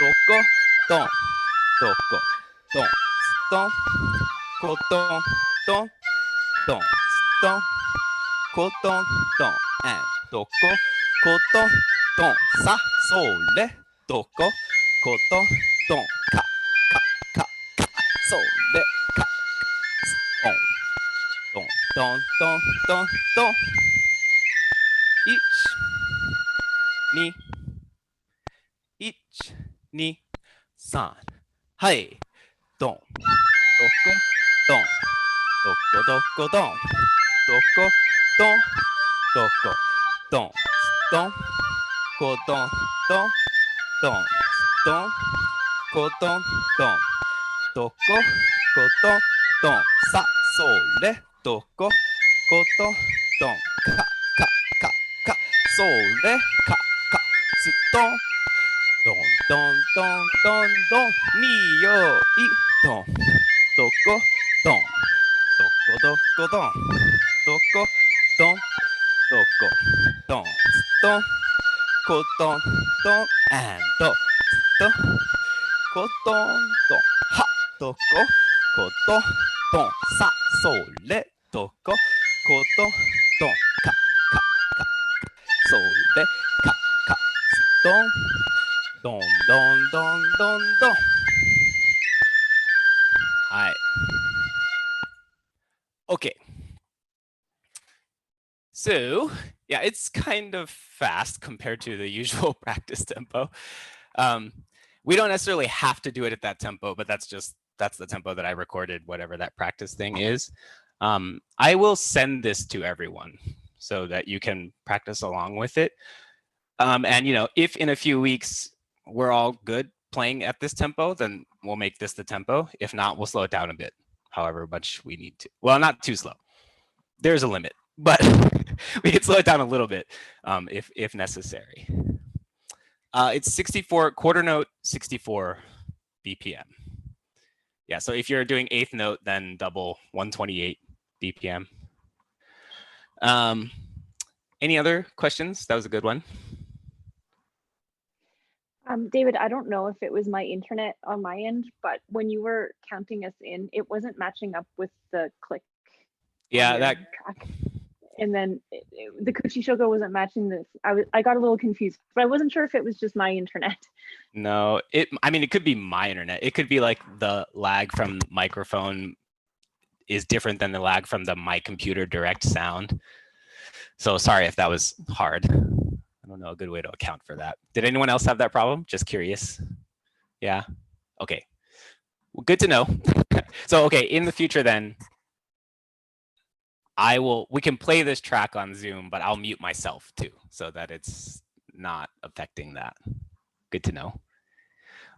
doko, don, doko, don, don, ko, don, don, don, don, ko, don, don, and doko, ko, don, don, sa, so, re, doko, ko, don, don, ka, ka, ka, ka, so, re, ka, ka, don. Don, don, don, don, don. Ich, ni, ich, ni, san. Hai, don, doko, don, doko, doko, don, doko, don, doko, don, don, ko, don, don, don, don, ko, don, don, doko, ko, don, don, sa, so, re, doko, ko, don, don, ka, ka, ka, ka, so, re, ka, ka, su, don, don, don, don, don, don, ni, yo, I, don, doko, don, doko, doko, don, doko, don, doko, don, don, ko, don, don, and do, do, ko, don, don, ha, doko, ko, don, don, sa, so, re, doko, ko, don, don, ka, ka, ka, so, re, ka, ka, don, don, don, don, don, don. Hi. Okay. So yeah, it's kind of fast compared to the usual practice tempo. We don't necessarily have to do it at that tempo, but that's the tempo that I recorded, whatever that practice thing is. I will send this to everyone so that you can practice along with it. And if in a few weeks we're all good playing at this tempo, then we'll make this the tempo. If not, we'll slow it down a bit, however much we need to. Well, not too slow. There's a limit, but we can slow it down a little bit if necessary. It's 64 quarter note, 64 BPM. Yeah, so if you're doing eighth note, then double 128 BPM. Any other questions? That was a good one. David, I don't know if it was my internet on my end, but when you were counting us in, it wasn't matching up with the click. Yeah, that track. And then the Kuchi Shogo wasn't matching this. I got a little confused, but I wasn't sure if it was just my internet. No, I mean, it could be my internet. It could be like the lag from the microphone is different than the lag from the my computer direct sound. So sorry if that was hard. I don't know a good way to account for that. Did anyone else have that problem? Just curious. Yeah. Okay. Well, good to know. So okay, in the future then, we can play this track on Zoom, but I'll mute myself too, so that it's not affecting that. Good to know.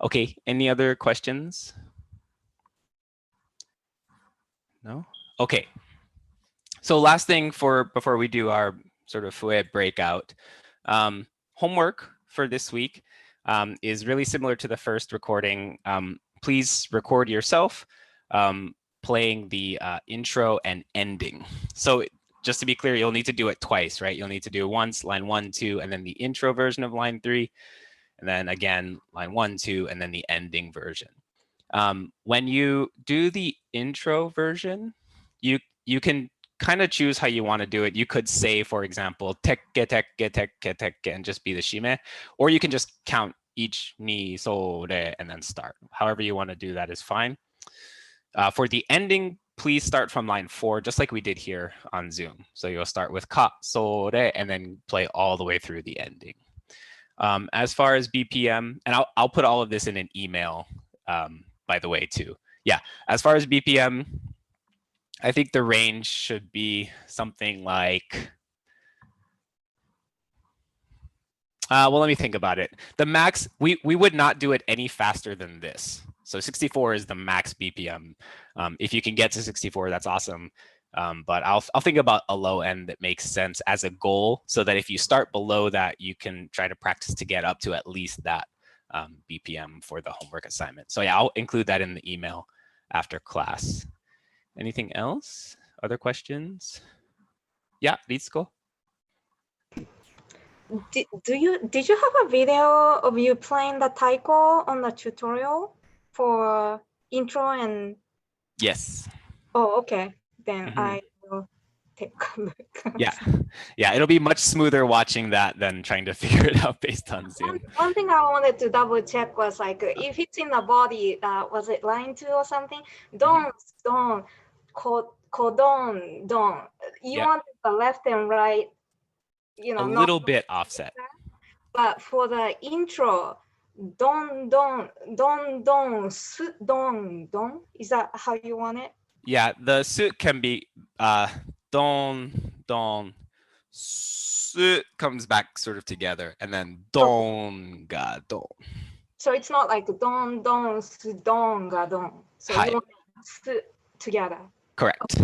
Okay, any other questions? No? Okay. So last thing before we do our sort of fue breakout, homework for this week is really similar to the first recording. Please record yourself playing the intro and ending. So just to be clear, you'll need to do it twice, right? You'll need to do it once, line 1, 2, and then the intro version of line 3, and then again, line 1, 2, and then the ending version. When you do the intro version, you can kind of choose how you want to do it. You could say, for example, tekke, tekke, tekke, tekke, and just be the shime, or you can just count each ni, so, re, and then start. However you want to do that is fine. For the ending, please start from line 4, just like we did here on Zoom. So you'll start with ka, so, re, and then play all the way through the ending. As far as BPM, and I'll put all of this in an email, by the way, too. Yeah, as far as BPM, I think the range should be something like, well, let me think about it. The max, we would not do it any faster than this. So 64 is the max BPM. If you can get to 64, that's awesome. But I'll think about a low end that makes sense as a goal, so that if you start below that, you can try to practice to get up to at least that BPM for the homework assignment. So yeah, I'll include that in the email after class. Anything else? Other questions? Yeah, Ritsuko? Did you have a video of you playing the taiko on the tutorial for intro and? Yes. Oh, okay. Then I will take a look. Yeah, it'll be much smoother watching that than trying to figure it out based on Zoom. One thing I wanted to double check was like, if it's in the body, was it line 2 or something? Don, don. You want the left and right, a little bit offset. But for the intro, don, is that how you want it? Yeah, the suit can be don, suit comes back sort of together, and then don ga don. So it's not like don, ga don. So you want suit together. Correct.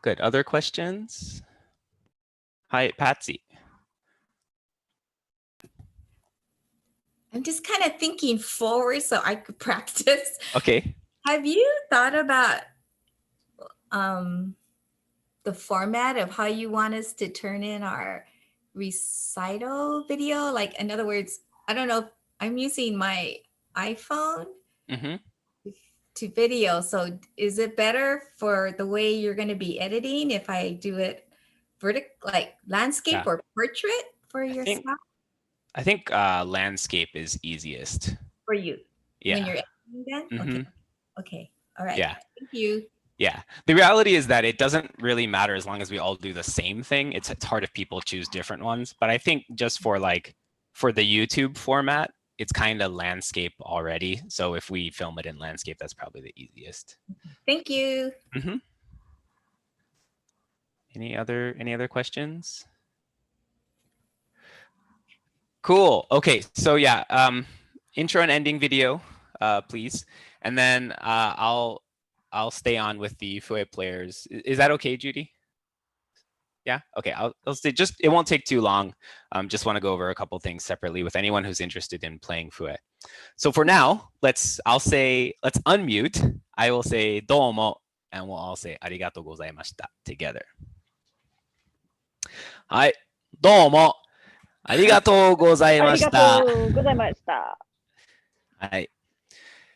Good. Other questions? Hi, Patsy. I'm just kind of thinking forward so I could practice. Okay. Have you thought about the format of how you want us to turn in our recital video? Like, in other words, I don't know, I'm using my iPhone to video. So is it better for the way you're going to be editing if I do it like landscape or portrait for yourself? I think landscape is easiest. For you. Yeah. When you're editing then? Okay. Okay. All right. Yeah. Thank you. Yeah. The reality is that it doesn't really matter as long as we all do the same thing. It's hard if people choose different ones. But I think just for the YouTube format, it's kind of landscape already. So if we film it in landscape, that's probably the easiest. Thank you. Any other questions? Cool. Okay. So yeah, intro and ending video, please. And then I'll stay on with the Fue players. Is that okay, Judy? Yeah. Okay. I'll stay. It won't take too long. Just want to go over a couple things separately with anyone who's interested in playing Fue. So for now, let's unmute. I will say domo, and we'll all say arigatou gozaimashita together. Hi, domo. ありがとうございました。Hi.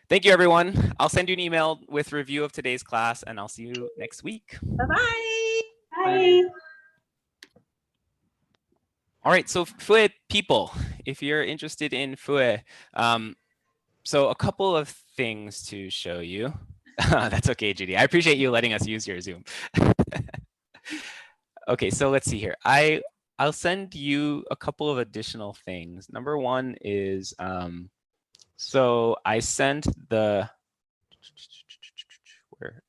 Thank you, everyone. I'll send you an email with review of today's class, and I'll see you next week. Bye-bye. Bye. All right, so Fue people, if you're interested in Fue, so a couple of things to show you. That's okay, Judy. I appreciate you letting us use your Zoom. Okay, so let's see here. I'll send you a couple of additional things. Number one is, so I sent the,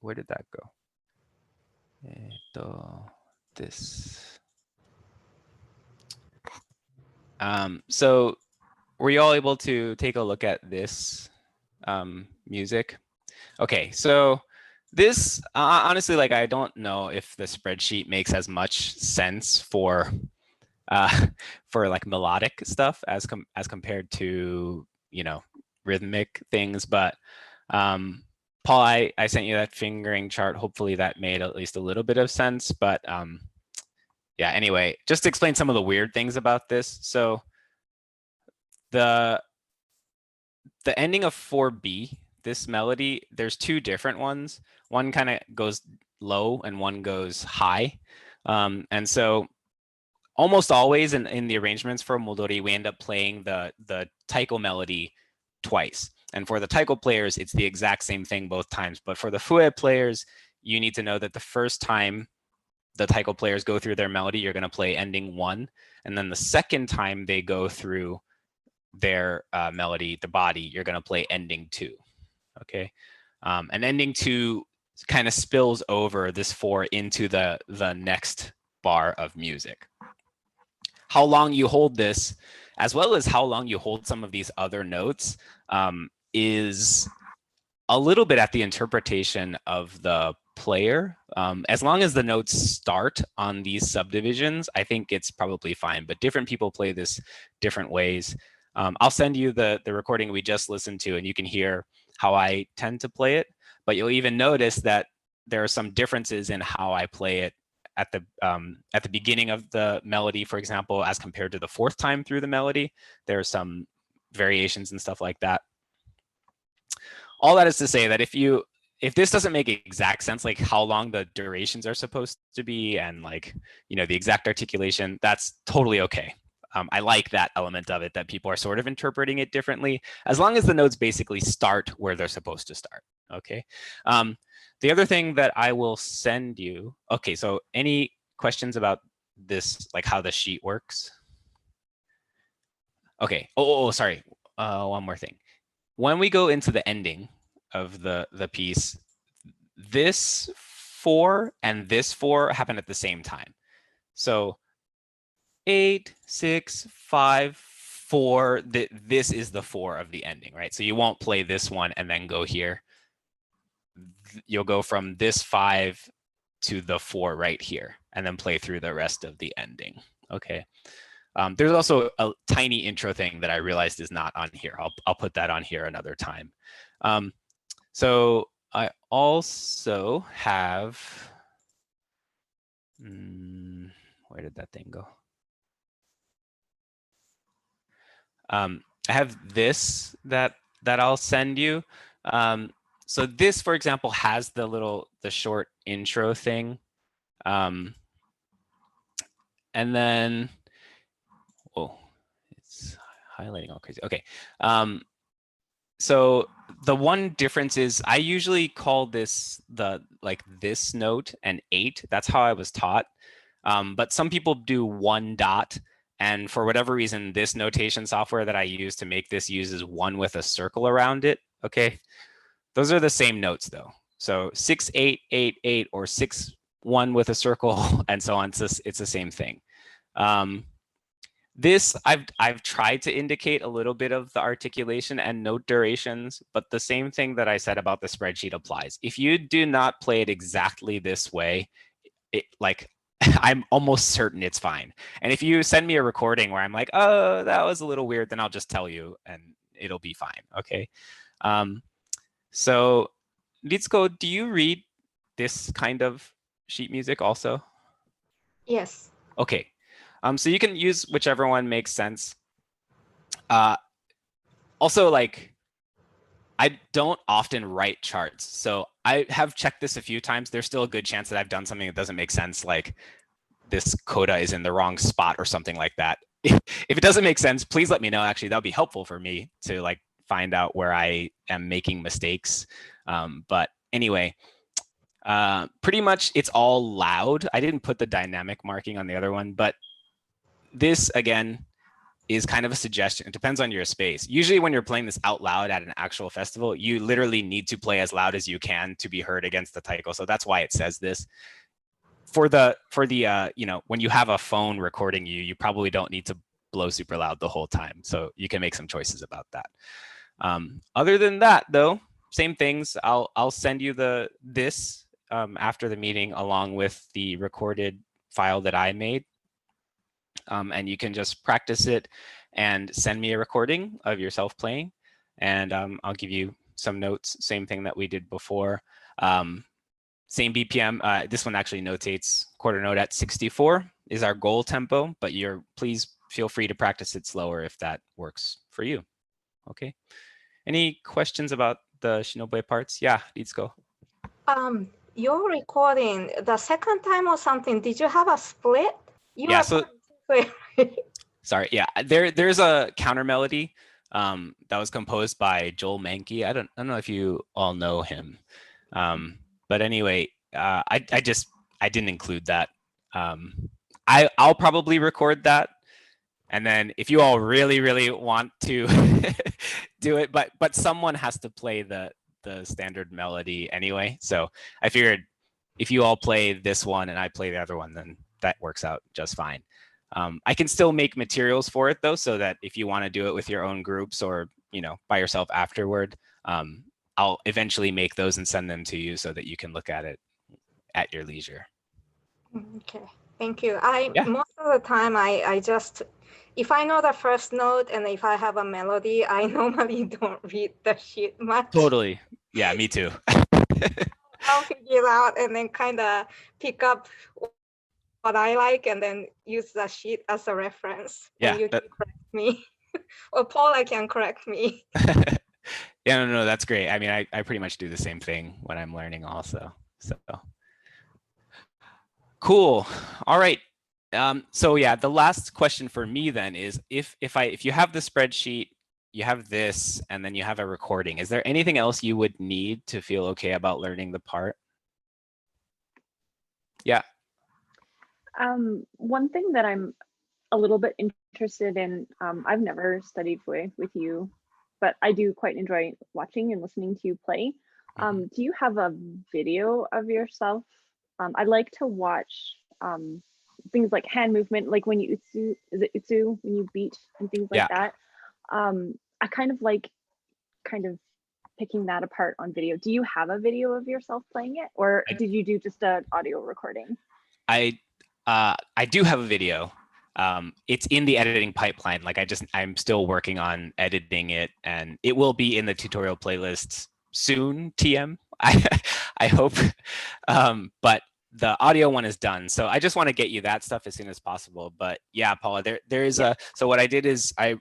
where did that go? This. So were you all able to take a look at this music? Okay, so this, honestly, like, I don't know if the spreadsheet makes as much sense for like melodic stuff as compared to, you know, rhythmic things, but Paul, I sent you that fingering chart. Hopefully that made at least a little bit of sense, but yeah, anyway, just to explain some of the weird things about this. So the ending of 4B, this melody, there's two different ones. One kind of goes low and one goes high. And so almost always in the arrangements for Modori, we end up playing the taiko melody twice. And for the taiko players, it's the exact same thing both times. But for the Fue players, you need to know that the first time the taiko players go through their melody, you're going to play ending 1. And then the second time they go through their melody, the body, you're going to play ending 2. Okay. And ending 2 kind of spills over this 4 into the next bar of music. How long you hold this, as well as how long you hold some of these other notes, is a little bit at the interpretation of the player. As long as the notes start on these subdivisions, I think it's probably fine, but different people play this different ways. I'll send you the recording we just listened to, and you can hear how I tend to play it, but you'll even notice that there are some differences in how I play it at the beginning of the melody, for example, as compared to the 4th time through the melody. There are some variations and stuff like that. All that is to say that if this doesn't make exact sense, like how long the durations are supposed to be and, like, you know, the exact articulation, that's totally okay. I like that element of it, that people are sort of interpreting it differently, as long as the notes basically start where they're supposed to start. Okay. The other thing that I will send you, okay, so any questions about this, like how the sheet works? Okay, sorry, one more thing. When we go into the ending of the piece, this 4 and this 4 happen at the same time. So 8, 6, 5, 4, this is the 4 of the ending, right? So you won't play this one and then go here. You'll go from this 5 to the 4 right here, and then play through the rest of the ending. Okay. There's also a tiny intro thing that I realized is not on here. I'll put that on here another time. So I also have, where did that thing go? I have this that I'll send you. So this, for example, has the short intro thing. And then, oh, it's highlighting all crazy. Okay. So the one difference is I usually call this this note an 8. That's how I was taught. But some people do 1 dot. And for whatever reason, this notation software that I use to make this uses 1 with a circle around it. Okay. Those are the same notes though. So 6, 8, 8, 8, or 6, 1 with a circle, and so on. It's the same thing. This I've tried to indicate a little bit of the articulation and note durations, but the same thing that I said about the spreadsheet applies. If you do not play it exactly this way, I'm almost certain it's fine. And if you send me a recording where I'm like, oh, that was a little weird, then I'll just tell you and it'll be fine. Okay. So Ritsuko, do you read this kind of sheet music also? Yes. Okay. So you can use whichever one makes sense. Also, like, I don't often write charts. So I have checked this a few times. There's still a good chance that I've done something that doesn't make sense, like this coda is in the wrong spot or something like that. If it doesn't make sense, please let me know. Actually, that'll be helpful for me to like find out where I am making mistakes. But anyway, pretty much it's all loud. I didn't put the dynamic marking on the other one, but this again is kind of a suggestion. It depends on your space. Usually when you're playing this out loud at an actual festival, you literally need to play as loud as you can to be heard against the taiko. So that's why it says this. For the when you have a phone recording you, you probably don't need to blow super loud the whole time. So you can make some choices about that. Other than that though, same things. I'll send you this after the meeting along with the recorded file that I made. And you can just practice it and send me a recording of yourself playing. And I'll give you some notes, same thing that we did before. Same BPM. This one actually notates quarter note at 64 is our goal tempo, but please feel free to practice it slower if that works for you. Okay. Any questions about the Shinobu parts? Yeah, let's go. Your recording, the second time or something, did you have a split? Sorry, yeah, there's a counter melody that was composed by Joel Mankey. I don't know if you all know him, but anyway, I didn't include that. I'll probably record that, and then if you all really want to do it, but someone has to play the standard melody anyway. So I figured if you all play this one and I play the other one, then that works out just fine. I can still make materials for it though, so that if you want to do it with your own groups or by yourself afterward, I'll eventually make those and send them to you so that you can look at it at your leisure. Okay, thank you. Yeah. Most of the time I just, if I know the first note and if I have a melody, I normally don't read the sheet much. Totally. Yeah, me too. I'll figure it out and then kind of pick up what I like and then use the sheet as a reference. Yeah, and you can correct me. Or Paula can correct me. Yeah, no, that's great. I mean, I pretty much do the same thing when I'm learning also. So cool. All right. So yeah, the last question for me then is if you have the spreadsheet, you have this, and then you have a recording, is there anything else you would need to feel okay about learning the part? Yeah. One thing that I'm a little bit interested in, I've never studied fue with you, but I do quite enjoy watching and listening to you play. Do you have a video of yourself? I like to watch things like hand movement, like when you utsu, is it utsu, when you beat and things like that. I kind of like picking that apart on video. Do you have a video of yourself playing it, or did you do just an audio recording? I do have a video. It's in the editing pipeline. Like I'm still working on editing it, and it will be in the tutorial playlist soon, TM. I hope. But the audio one is done. So I just want to get you that stuff as soon as possible. But yeah, Paula, there is so what I did is I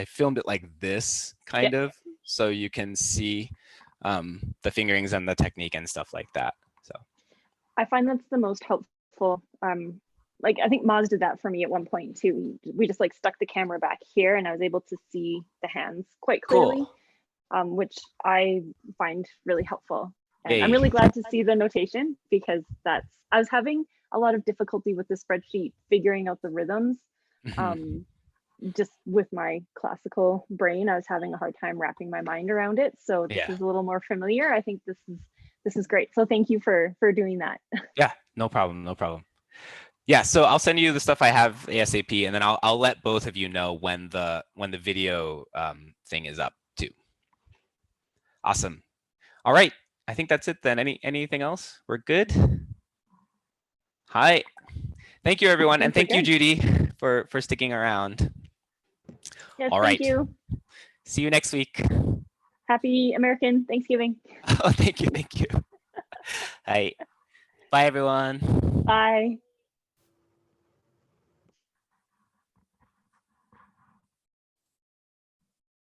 filmed it like this kind of, so you can see the fingerings and the technique and stuff like that. So I find that's the most helpful. Like I think Moz did that for me at one point too. We just like stuck the camera back here and I was able to see the hands quite clearly, which I find really helpful. And I'm really glad to see the notation, because I was having a lot of difficulty with the spreadsheet figuring out the rhythms. Just with my classical brain, I was having a hard time wrapping my mind around it. So this is a little more familiar. I think this is great. So thank you for doing that. Yeah, no problem. No problem. Yeah, so I'll send you the stuff I have ASAP, and then I'll let both of you know when the video thing is up too. Awesome. All right, I think that's it then. Anything else? We're good. Hi. Thank you, everyone, and thank you, Judy, for sticking around. Yes, all right. Thank you. See you next week. Happy American Thanksgiving. Oh, thank you. Hi. Bye, everyone. Bye.